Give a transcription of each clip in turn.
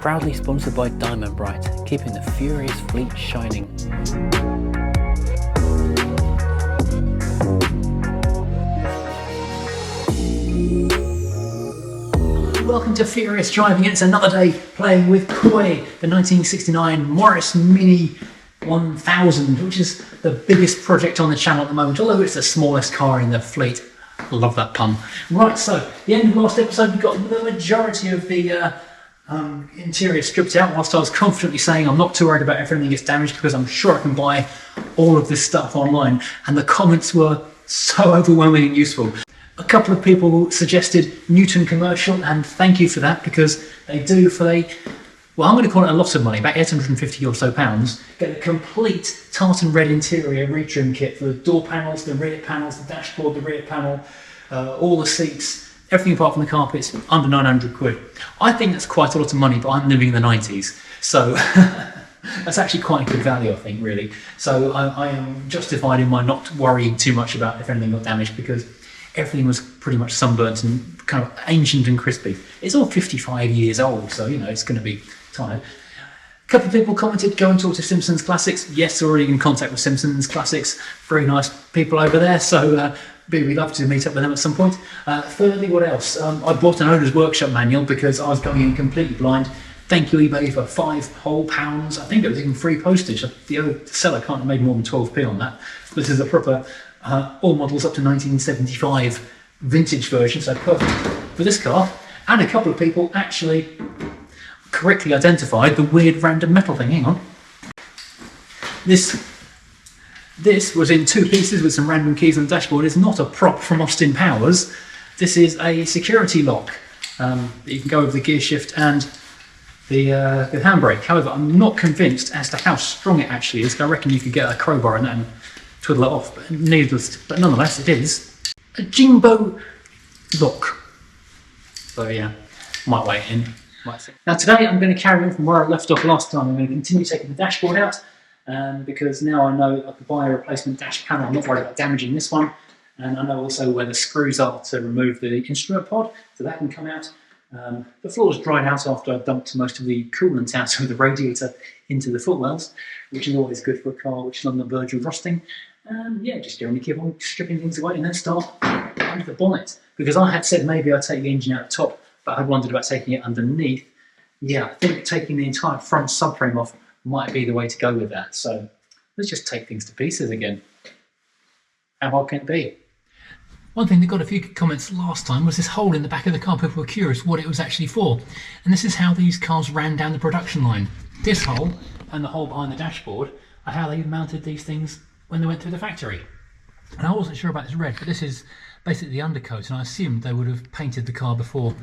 Proudly sponsored by Diamond Bright, keeping the furious fleet shining. Welcome to Furious Driving. It's another day playing with Koi, the 1969 Morris Mini 1000, which is the biggest project on the channel at the moment, although it's the smallest car in the fleet. Love that pun. Right, so the end of last episode, we got the majority of the interior stripped out, whilst I was confidently saying I'm not too worried about if anything gets damaged because I'm sure I can buy all of this stuff online, and the comments were so overwhelming and useful. A couple of people suggested Newton commercial, and thank you for that, because they do for well, I'm going to call it a lot of money, about 850 or so pounds, get a complete tartan red interior retrim kit for the door panels, the rear panels, the dashboard, the rear panel, all the seats, everything apart from the carpets, under 900 quid. I think that's quite a lot of money, but I'm living in the 90s, so that's actually quite a good value, I think, really. So I am justified in my not worrying too much about if anything got damaged, because everything was pretty much sunburnt and kind of ancient and crispy. It's all 55 years old, so, you know, it's going to be tired. A couple of people commented, go and talk to Simpsons Classics. Yes, already in contact with Simpsons Classics. Very nice people over there, so we'd love to meet up with them at some point. Thirdly, what else? I bought an owner's workshop manual because I was going in completely blind. Thank you, eBay, for £5 whole. I think it was even free postage. The other seller can't have made more than 12p on that. This is a proper all models up to 1975 vintage version, so perfect for this car. And a couple of people actually correctly identified the weird random metal thing. Hang on. This was in two pieces with some random keys on the dashboard. It's not a prop from Austin Powers. This is a security lock. You can go over the gear shift and the handbrake. However, I'm not convinced as to how strong it actually is. I reckon you could get a crowbar in that and twiddle it off, but nonetheless it is a Jimbo lock. So yeah, might wait in. Now today I'm going to carry on from where I left off last time. I'm going to continue taking the dashboard out, because now I know I could buy a replacement dash panel. I'm not worried about damaging this one, and I know also where the screws are to remove the instrument pod, so that can come out. The floor's dried out after I've dumped most of the coolant out of the radiator into the footwells, which is always good for a car which is on the verge of rusting. Yeah, just generally keep on stripping things away and then start under the bonnet, because I had said maybe I'd take the engine out the top, but I wondered about taking it underneath. Yeah, I think taking the entire front subframe off might be the way to go with that. So let's just take things to pieces again. How hard can it be? One thing that got a few comments last time was this hole in the back of the car. People were curious what it was actually for. And this is how these cars ran down the production line. This hole and the hole behind the dashboard are how they mounted these things when they went through the factory. And I wasn't sure about this red, but this is basically the undercoat, and I assumed they would have painted the car before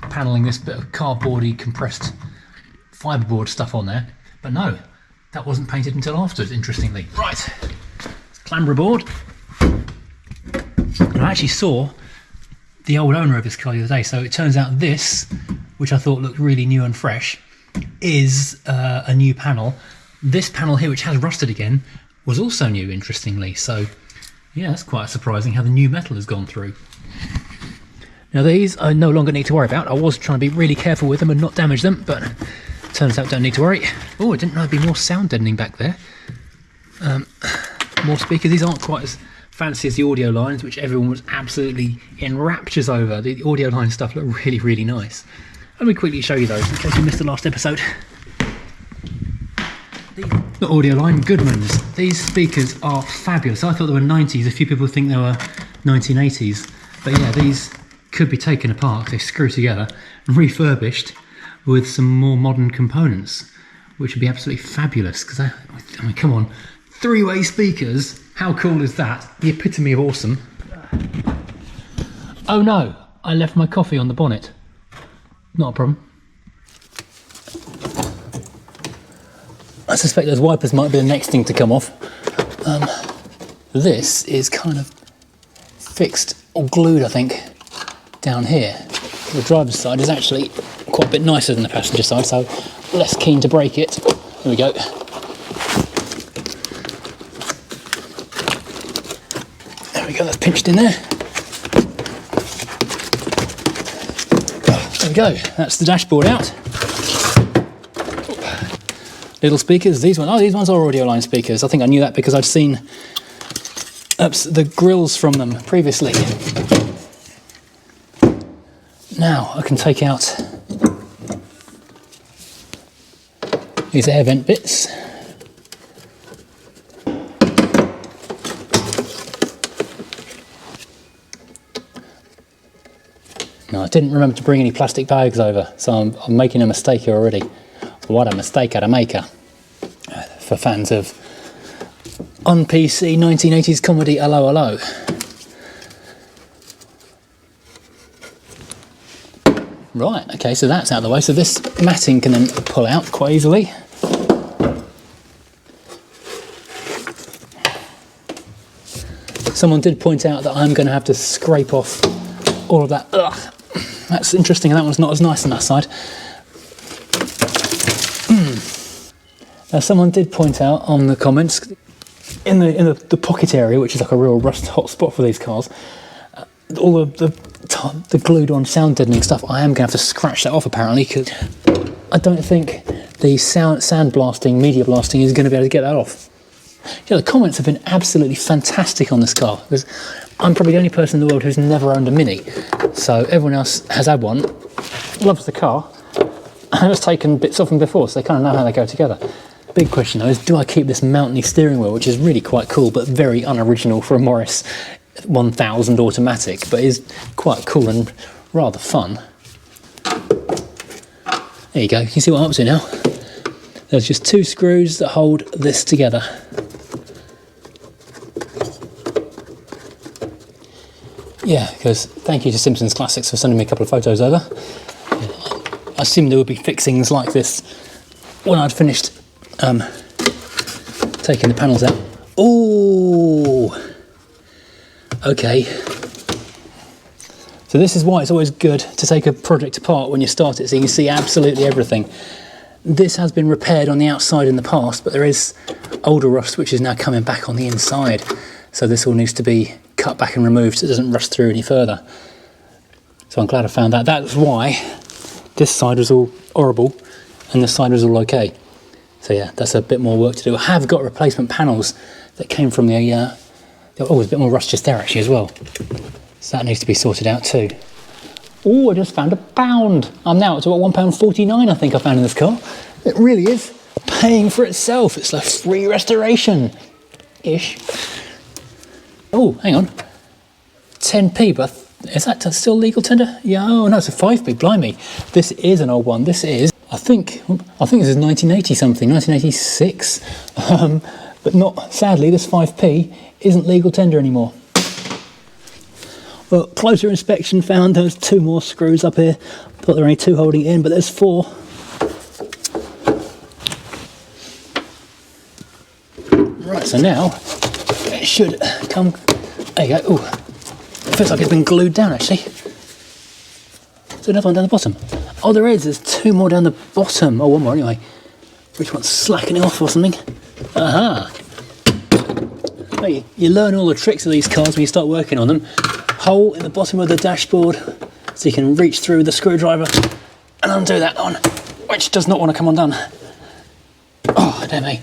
panelling this bit of cardboardy compressed fiberboard stuff on there. But no, that wasn't painted until afterwards, interestingly. Right, it's clamber aboard. And I actually saw the old owner of this car the other day, so it turns out this, which I thought looked really new and fresh, is a new panel. This panel here, which has rusted again, was also new, interestingly. So yeah, that's quite surprising how the new metal has gone through. Now these I no longer need to worry about. I was trying to be really careful with them and not damage them, but turns out don't need to worry. Oh, I didn't know there'd be more sound deadening back there. More speakers. These aren't quite as fancy as the audio lines, which everyone was absolutely in raptures over. The audio line stuff looked really, really nice. Let me quickly show you those in case you missed the last episode. The audio line Goodmans. These speakers are fabulous. I thought they were 90s. A few people think they were 1980s. But yeah, these could be taken apart. They screw together and refurbished with some more modern components, which would be absolutely fabulous. Because I mean, come on, three-way speakers. How cool is that? The epitome of awesome. Oh no, I left my coffee on the bonnet. Not a problem. I suspect those wipers might be the next thing to come off. This is kind of fixed or glued, I think, down here. The driver's side is actually quite a bit nicer than the passenger side, so less keen to break it. Here we go. There we go, that's pinched in there. There we go, that's the dashboard out. little speakers. These ones are audio line speakers. I think I knew that because I've seen the grills from them previously. Now I can take out these air vent bits. No, I didn't remember to bring any plastic bags over, so I'm making a mistake here already. What a mistake I'd make for fans of on-PC 1980s comedy Hello Hello. Right, okay, so that's out of the way. So this matting can then pull out quite easily. Someone did point out that I'm going to have to scrape off all of that. Ugh, that's interesting, that one's not as nice on that side. Now someone did point out on the comments, in the pocket area, which is like a real rust hot spot for these cars, all of the glued on sound deadening stuff, I am going to have to scratch that off apparently, because I don't think the sound blasting, media blasting is going to be able to get that off. You know, the comments have been absolutely fantastic on this car, because I'm probably the only person in the world who's never owned a Mini, so everyone else has had one, loves the car, and has taken bits off them before, so they kind of know how they go together. Big question though is, do I keep this mountainy steering wheel, which is really quite cool but very unoriginal for a Morris 1000 automatic, but is quite cool and rather fun. There you go, you can see what I'm up to now. There's just 2 screws that hold this together. Yeah, because thank you to Simpsons Classics for sending me a couple of photos over. I assumed there would be fixings like this when I'd finished taking the panels out. Oh, okay. So this is why it's always good to take a project apart when you start it, so you can see absolutely everything. This has been repaired on the outside in the past, but there is older rust which is now coming back on the inside. So this all needs to be cut back and removed so it doesn't rust through any further. So I'm glad I found that. That's why this side was all horrible and this side was all okay. So yeah, that's a bit more work to do. I have got replacement panels that came from the, oh, there's a bit more rust just there actually as well. So that needs to be sorted out too. Oh, I just found £1. I'm now up to about £1.49 I think I found in this car. It really is paying for itself. It's a free restoration-ish. Oh, hang on. 10p, but is that still legal tender? Yeah, oh no, it's a 5p, blimey. This is an old one. This is, I think this is 1980 something, 1986. But not, sadly, this 5p isn't legal tender anymore. Well, closer inspection found there's 2 more screws up here. Thought there were only 2 holding it in, but there's 4. Right, so now it should come. There you go. Oh, it feels like it's been glued down actually. There's another one down the bottom. Oh, there's 2 more down the bottom. Oh, 1 more anyway. Which one's slackening off or something? Aha! Well, you learn all the tricks of these cars when you start working on them. Hole in the bottom of the dashboard so you can reach through the screwdriver and undo that one, which does not want to come undone. Oh, dear me.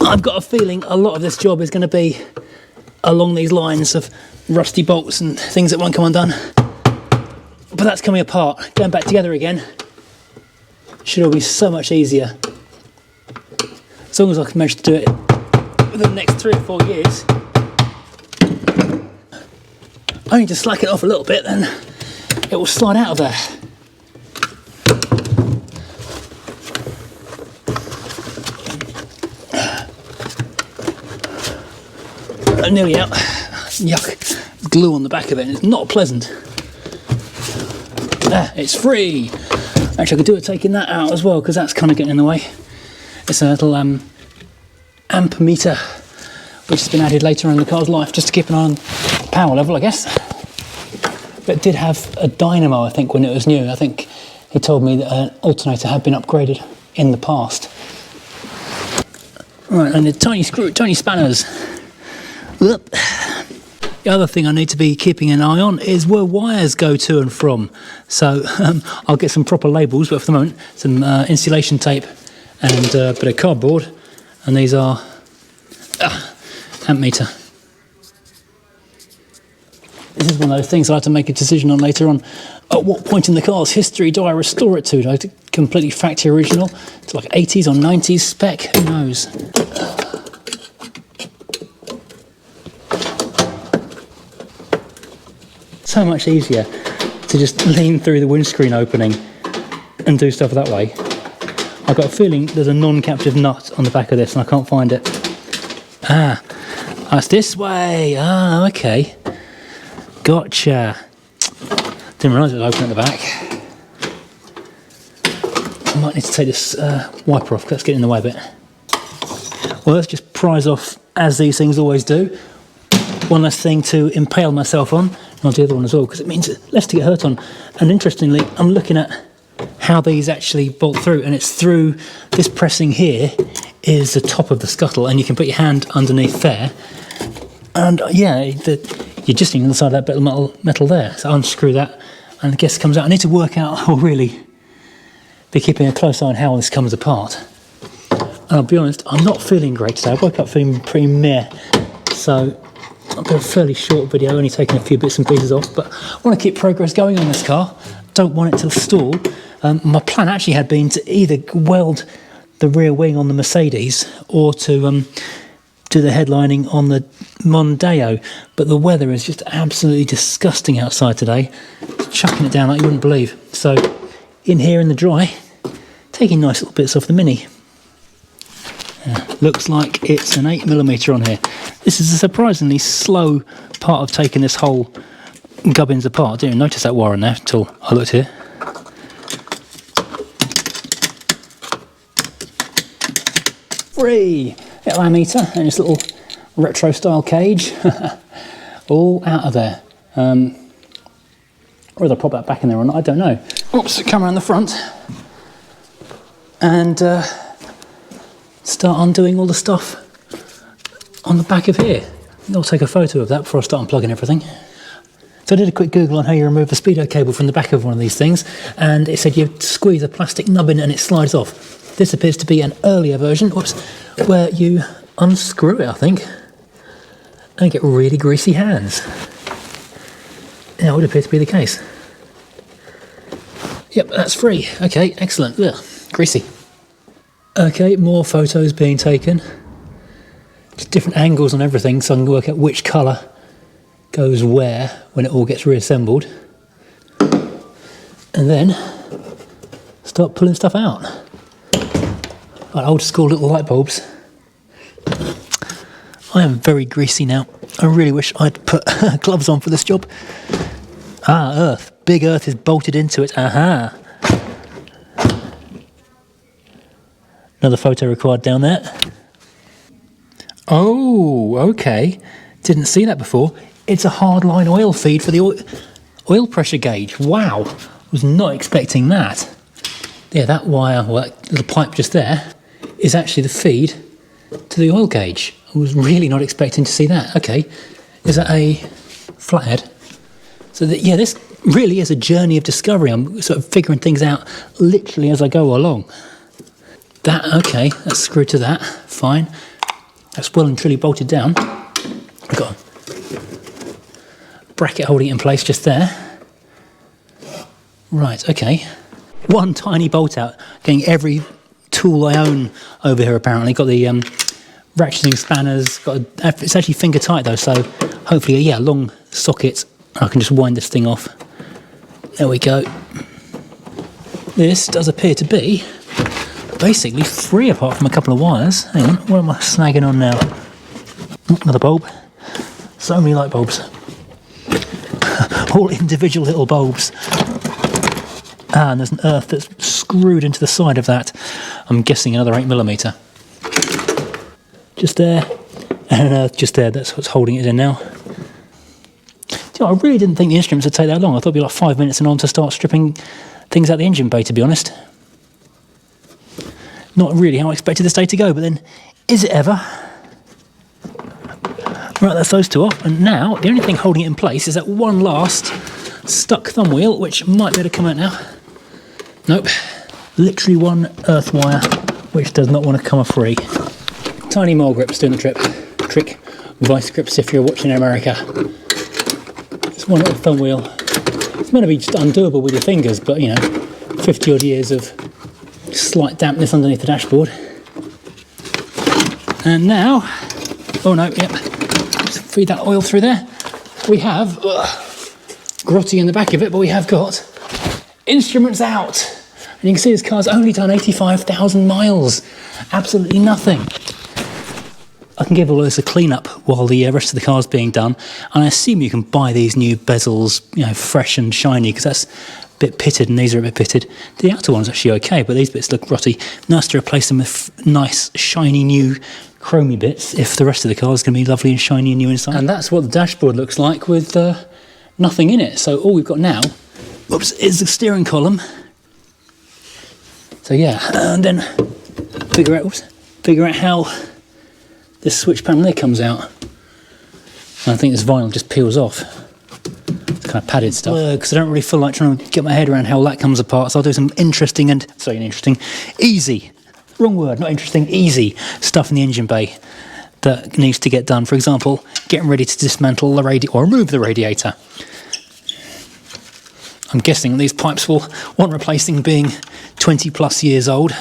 I've got a feeling a lot of this job is going to be along these lines of rusty bolts and things that won't come undone. But that's coming apart. Going back together again should all be so much easier. As long as I can manage to do it within the next 3 or 4 years. I need to slack it off a little bit, then it will slide out of there. Nearly out. Yuck. Glue on the back of it, and it's not pleasant. It's free. Actually, I could do it taking that out as well, because that's kind of getting in the way. It's a little ampermeter, which has been added later on in the car's life, just to keep an eye on power level, I guess. But it did have a dynamo, I think, when it was new. I think he told me that an alternator had been upgraded in the past. Right, and the tiny spanners. The other thing I need to be keeping an eye on is where wires go to and from. So I'll get some proper labels, but for the moment, some insulation tape and a bit of cardboard. And these are amp meter. This is one of those things I have to make a decision on later on. At what point in the car's history do I restore it to? Do I have to completely factory original? To like 80s or 90s spec? Who knows? So much easier to just lean through the windscreen opening and do stuff that way. I've got a feeling there's a non-captive nut on the back of this and I can't find it. Ah, that's this way. Ah, okay. Gotcha. Didn't realise it was open at the back. I might need to take this wiper off, let's get in the way a bit. Well, let's just prise off, as these things always do. One less thing to impale myself on, and I'll do the other one as well, because it means less to get hurt on. And interestingly, I'm looking at how these actually bolt through, and it's through this pressing here is the top of the scuttle, and you can put your hand underneath there. And yeah, you're just on the side of that bit of metal there. So unscrew that, and the gas comes out. I need to work out, I'll really be keeping a close eye on how this comes apart. And I'll be honest, I'm not feeling great today. I woke up feeling pretty meh. So I've got a fairly short video, only taking a few bits and pieces off, but I want to keep progress going on this car. Don't want it to stall. My plan actually had been to either weld the rear wing on the Mercedes or to do the headlining on the Mondeo, but the weather is just absolutely disgusting outside today. It's chucking it down like you wouldn't believe. So in here in the dry, taking nice little bits off the Mini. Looks like it's an 8mm on here. This is a surprisingly slow part of taking this whole gubbins apart. I didn't even notice that wire on there until I looked here. Free! Little ammeter and this little retro style cage. All out of there. Whether I pop that back in there or not, I don't know. Oops, come around the front. And start undoing all the stuff on the back of here. I'll take a photo of that before I start unplugging everything. So I did a quick Google on how you remove a speedo cable from the back of one of these things, and it said you squeeze a plastic nubbin and it slides off. This appears to be an earlier version, whoops, where you unscrew it, I think, and get really greasy hands. That would appear to be the case. Yep, that's free. Okay, excellent. Ugh, greasy. Okay, more photos being taken. Just different angles on everything so I can work out which colour goes where when it all gets reassembled. And then start pulling stuff out. Like old school little light bulbs. I am very greasy now. I really wish I'd put gloves on for this job. Ah, earth. Big earth is bolted into it. Aha. Another photo required down there. Oh, okay. Didn't see that before. It's a hardline oil feed for the oil pressure gauge. Wow. Was not expecting that. Yeah, that wire, well, that little pipe just there, is actually the feed to the oil gauge. I was really not expecting to see that. Okay. Is that a flathead? So that, yeah, this really is a journey of discovery. I'm sort of figuring things out literally as I go along. That, okay, that's screwed to that, fine. That's well and truly bolted down. I've got a bracket holding it in place just there. Right, okay. One tiny bolt out, getting every tool I own over here apparently. Got the ratcheting spanners, it's actually finger tight though, so hopefully, yeah, a long socket. I can just wind this thing off. There we go. This does appear to be basically free apart from a couple of wires. Hang on, what am I snagging on now? Another bulb. So many light bulbs. All individual little bulbs. Ah, and there's an earth that's screwed into the side of that. I'm guessing another 8mm. Just there, and an earth just there. That's what's holding it in now. You know, I really didn't think the instruments would take that long. I thought it'd be like 5 minutes and on to start stripping things out the engine bay, to be honest. Not really how I expected this day to go, but then, is it ever? Right, that's those two off, and now the only thing holding it in place is that one last stuck thumb wheel, which might be able to come out now. Nope. Literally one earth wire, which does not want to come free. Tiny mole grips doing the trick. Vice grips if you're watching in America. It's one little thumb wheel. It's meant to be just undoable with your fingers, but you know, 50 odd years of slight dampness underneath the dashboard. And now, oh no, yep, just feed that oil through there. We have, grotty in the back of it, but we have got instruments out. And you can see this car's only done 85,000 miles. Absolutely nothing. I can give all this a clean up while the rest of the car's being done. And I assume you can buy these new bezels, you know, fresh and shiny, because that's a bit pitted and these are a bit pitted. The outer one's actually okay, but these bits look grotty. Nice to replace them with nice, shiny new chromy bits if the rest of the car is going to be lovely and shiny and new inside. And that's what the dashboard looks like with nothing in it. So all we've got now, is the steering column. So yeah, and then figure out how this switch panel there comes out. And I think this vinyl just peels off. It's kind of padded stuff. Because I don't really feel like trying to get my head around how that comes apart. So I'll do some easy, wrong word, not interesting, easy stuff in the engine bay that needs to get done. For example, getting ready to dismantle the radiator or remove the radiator. I'm guessing these pipes will want replacing, being 20 plus years old.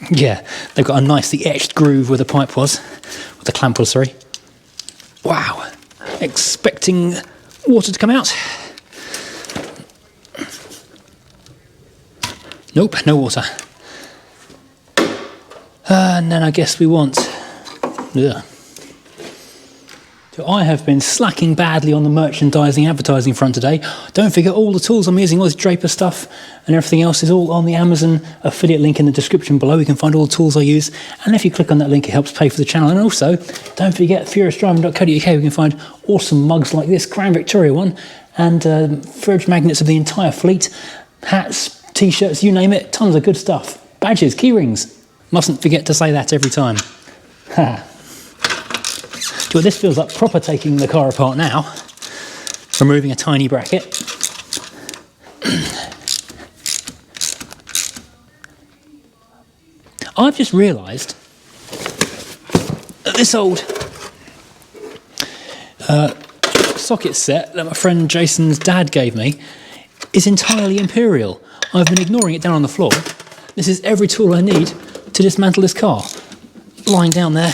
Yeah, they've got a nicely etched groove where the pipe was, where the clamp was, sorry. Wow, expecting water to come out. Nope, no water. And then I guess we want... Ugh. So I have been slacking badly on the merchandising advertising front today. Don't forget all the tools I'm using, all this Draper stuff and everything else is all on the Amazon affiliate link in the description below. You can find all the tools I use, and if you click on that link it helps pay for the channel. And also don't forget furiousdriving.co.uk, you can find awesome mugs like this Crown Victoria one, and fridge magnets of the entire fleet, hats, t-shirts, you name it, tons of good stuff. Badges, key rings, mustn't forget to say that every time. Ha. Well, this feels like proper taking the car apart now. Removing a tiny bracket. I've just realised that this old socket set that my friend Jason's dad gave me is entirely Imperial. I've been ignoring it down on the floor. This is every tool I need to dismantle this car. Lying down there.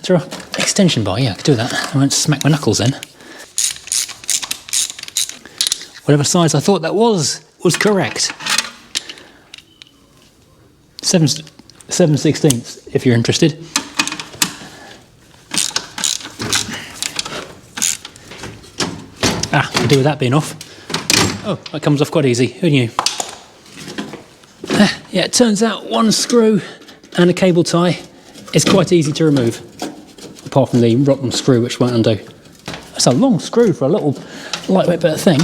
Is there an extension bar? Yeah, I could do that. I won't smack my knuckles then. Whatever size I thought that was correct. 7/16, if you're interested. Ah, could do with that being off. Oh, that comes off quite easy. Who knew? Yeah, it turns out one screw and a cable tie is quite easy to remove. Apart from the rotten screw, which won't undo. That's a long screw for a little lightweight bit of thing.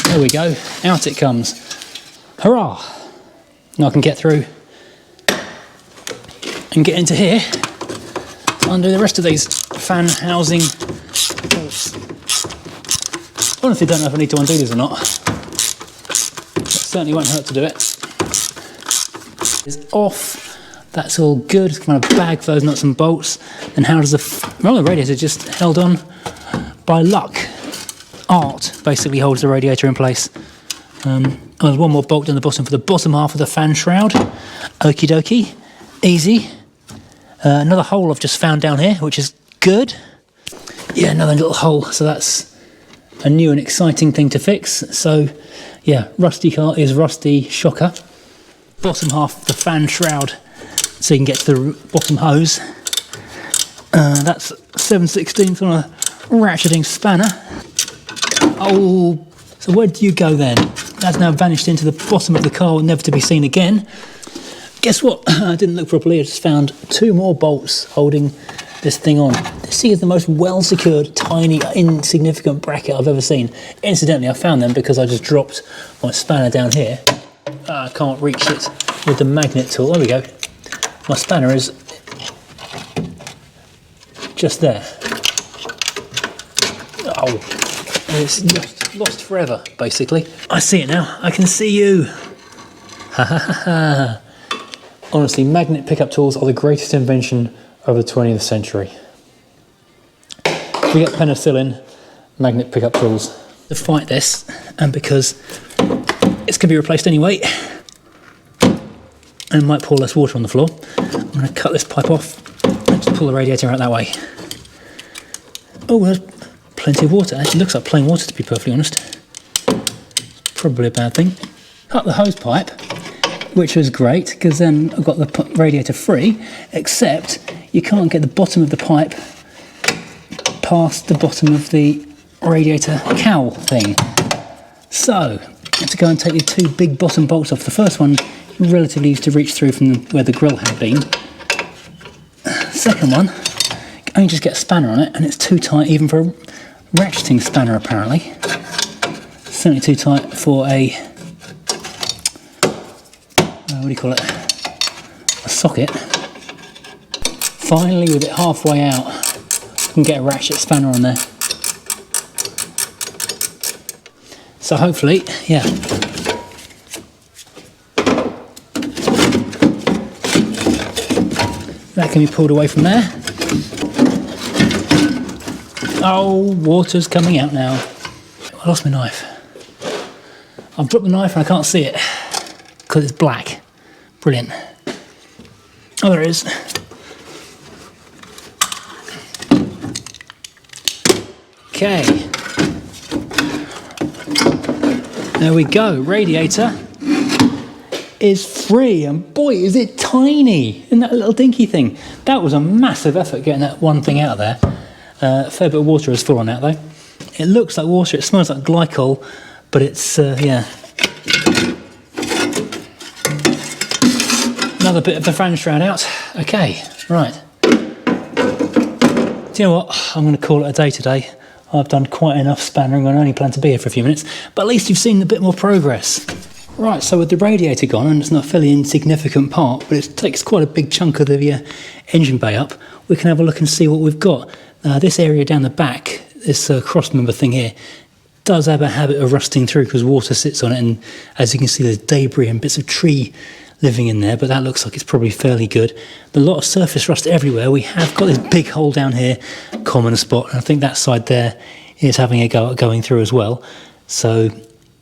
There we go, out it comes. Hurrah! Now I can get through and get into here to undo the rest of these fan housing bolts. Honestly, don't know if I need to undo these or not. It certainly won't hurt to do it. It's off. That's all good. It's kind of bag for those nuts and bolts. And how does the radiator just held on by luck? Art basically holds the radiator in place. There's one more bolt down the bottom for the bottom half of the fan shroud. Okie dokie, easy. Another hole I've just found down here, which is good. Yeah, another little hole. So that's a new and exciting thing to fix. So yeah, rusty car is rusty, shocker. Bottom half of the fan shroud, so you can get to the bottom hose. That's 7/16 on a ratcheting spanner. Oh, so where do you go then? That's now vanished into the bottom of the car, never to be seen again. Guess what? I didn't look properly. I just found two more bolts holding this thing on. This thing is the most well-secured, tiny, insignificant bracket I've ever seen. Incidentally, I found them because I just dropped my spanner down here. I can't reach it with the magnet tool. There we go. my spanner is just there. Oh, it's lost forever, basically. I see it now. I can see you. Ha ha ha ha. Honestly, magnet pickup tools are the greatest invention of the 20th century. We get penicillin, magnet pickup tools. To fight this, and because it's going to be replaced anyway, and might pour less water on the floor, I'm going to cut this pipe off and just pull the radiator out that way. Oh, there's plenty of water. Actually looks like plain water, to be perfectly honest. Probably a bad thing. Cut the hose pipe, which was great, because then I've got the radiator free, except you can't get the bottom of the pipe past the bottom of the radiator cowl thing. So I have to go and take the two big bottom bolts off. The first one relatively easy to reach through from where the grill had been. Second one, you only just get a spanner on it, and it's too tight even for a ratcheting spanner apparently. Certainly too tight for a what do you call it? A socket. Finally, with it halfway out, I can get a ratchet spanner on there. So hopefully, yeah. That can be pulled away from there. Oh, water's coming out now. I lost my knife. I've dropped the knife and I can't see it because it's black. Brilliant. Oh, there it is. Okay. There we go. Radiator is free, and boy, is it tiny in that little dinky thing. That was a massive effort getting that one thing out of there. A fair bit of water has fallen out though. It looks like water, it smells like glycol, but it's, yeah. Another bit of the fan shroud out. Okay, right. Do you know what? I'm going to call it a day today. I've done quite enough spannering. I only plan to be here for a few minutes, but at least you've seen a bit more progress. Right, so with the radiator gone, and it's not a fairly insignificant part, but it takes quite a big chunk of the engine bay up, we can have a look and see what we've got. This area down the back, this cross member thing here, does have a habit of rusting through because water sits on it, and as you can see there's debris and bits of tree living in there, but that looks like it's probably fairly good. There's a lot of surface rust everywhere. We have got this big hole down here, common spot, and I think that side there is having a go at going through as well. So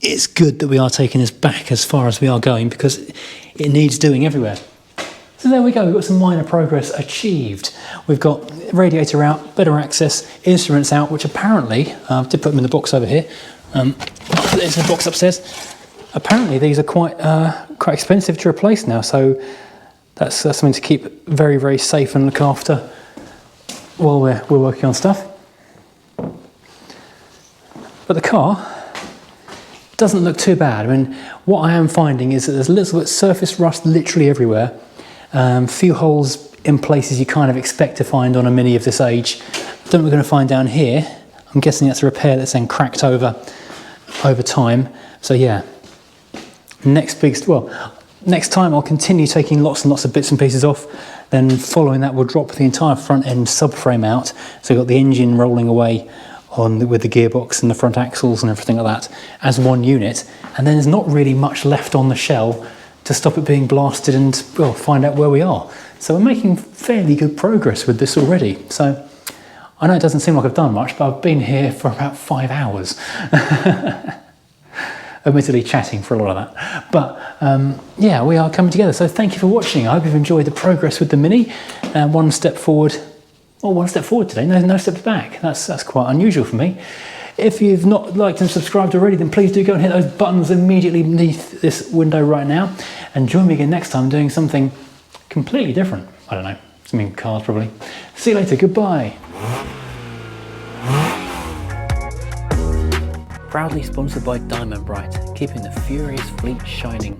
it's good that we are taking this back as far as we are going because it needs doing everywhere. So there we go, we've got some minor progress achieved. We've got radiator out, better access, instruments out, which apparently, I did put them in the box over here, there's a box upstairs. Apparently these are quite expensive to replace now, so that's something to keep very, very safe and look after while we're working on stuff. But the car doesn't look too bad. I mean, what I am finding is that there's a little bit of surface rust literally everywhere. Few holes in places you kind of expect to find on a Mini of this age. I don't know what we're going to find down here. I'm guessing that's a repair that's then cracked over time. So yeah, next time I'll continue taking lots and lots of bits and pieces off. Then following that, we'll drop the entire front end subframe out. So we've got the engine rolling away with the gearbox and the front axles and everything like that as one unit. And then there's not really much left on the shell to stop it being blasted and, well, find out where we are. So we're making fairly good progress with this already. So I know it doesn't seem like I've done much, but I've been here for about 5 hours. Admittedly chatting for a lot of that. But yeah, we are coming together. So thank you for watching. I hope you've enjoyed the progress with the Mini. One step forward, or one step forward today, no steps back. That's quite unusual for me. If you've not liked and subscribed already, then please do go and hit those buttons immediately beneath this window right now. And join me again next time doing something completely different. I don't know, something cars probably. See you later, goodbye. Proudly sponsored by Diamond Bright, keeping the furious fleet shining.